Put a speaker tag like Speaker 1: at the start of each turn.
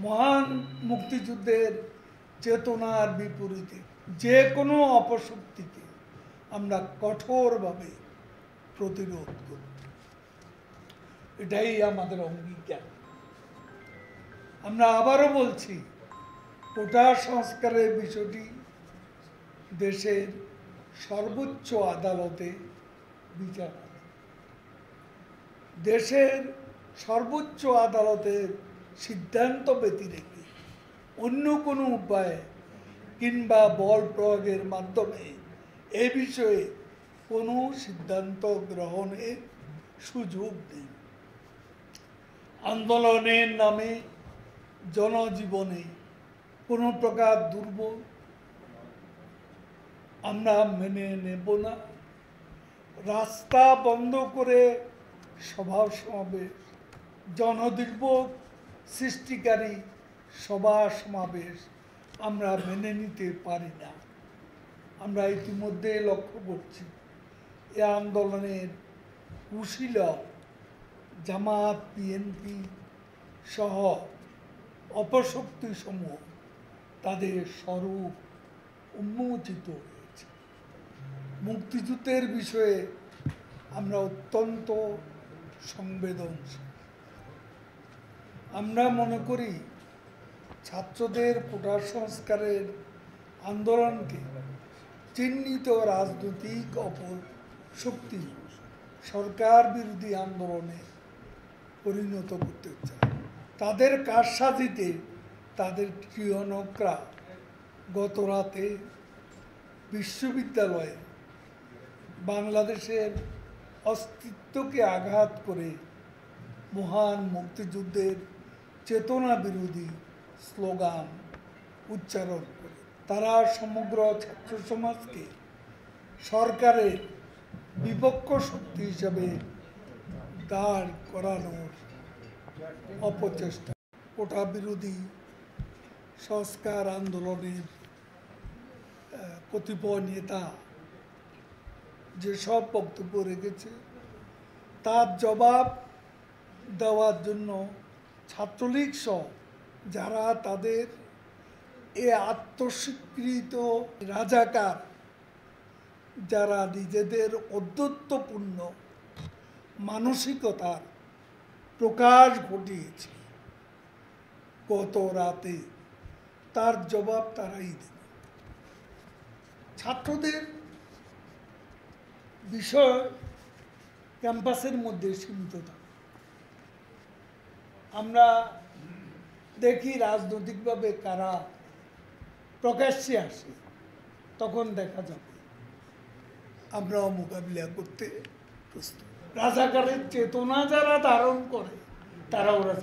Speaker 1: মহান মুক্তিযুদ্ধের চেতনার বিপরীতে যে কোনো অপশক্তিকে আমরা কঠোরভাবে প্রতিরোধ করব, এটাই আমাদের অঙ্গীকার। আমরা আবারও বলছি, কোটা সংস্কারের বিষয়টি দেশের সর্বোচ্চ আদালতে বিচার হবে। দেশের সর্বোচ্চ আদালতের সিদ্ধান্ত ব্যতিরেকে অন্য কোনো উপায়ে কিংবা বল প্রয়োগের মাধ্যমে এ বিষয়ে কোনো সিদ্ধান্ত গ্রহণের সুযোগ নেই। আন্দোলনের নামে জনজীবনে কোনো প্রকার দুর্ভোগ আমরা মেনে নেব না। রাস্তা বন্ধ করে সভা সমাবেশ, জনদুর্ভোগ সৃষ্টিকারী সভা সমাবেশ আমরা মেনে নিতে পারি না। আমরা ইতিমধ্যে লক্ষ্য করছি এ আন্দোলনের কুশীলব জামাত, বিএনপি সহ অপশক্তি সমূহ তাদের স্বরূপ উন্মোচিত হয়েছে। মুক্তিযুদ্ধের বিষয়ে আমরা অত্যন্ত সংবেদনশীল। আমরা মনে করি ছাত্রদের কোটা সংস্কারের আন্দোলনকে চিহ্নিত রাজনৈতিক অপশক্তি সরকার বিরোধী আন্দোলনে পরিণত করতে চায়। তাদের কারসাজিতে তাদের ক্রিয়ানকরা গত রাতে বিশ্ববিদ্যালয়ে বাংলাদেশের অস্তিত্বকে আঘাত করে মহান মুক্তিযুদ্ধের চেতনা বিরোধী স্লোগান উচ্চারণ করে তারা সমগ্র ছাত্র সমাজকে সরকারের বিপক্ষ শক্তি হিসাবে দাঁড় করানোর অপচেষ্টা। কোটা বিরোধী সংস্কার আন্দোলনের কতিপয় নেতা যেসব বক্তব্য রেখেছে তার জবাব দেওয়ার জন্য ছাত্রলীগ সহ যারা তাদের এ আত্মস্বীকৃত রাজাকার, যারা নিজেদের অদ্যত্বপূর্ণ মানসিকতার প্রকাশ ঘটিয়েছে গত রাতে, তার জবাব তারাই দেবে। ছাত্রদের বিষয় ক্যাম্পাসের মধ্যে সীমিত থাকে। আমরা দেখি রাজনৈতিকভাবে কারা প্রকাশ্যে আসে, তখন দেখা যাবে আমরাও মোকাবিলা করতে প্রস্তুত। রাজাকারের চেতনা যারা ধারণ করে তারা ওরা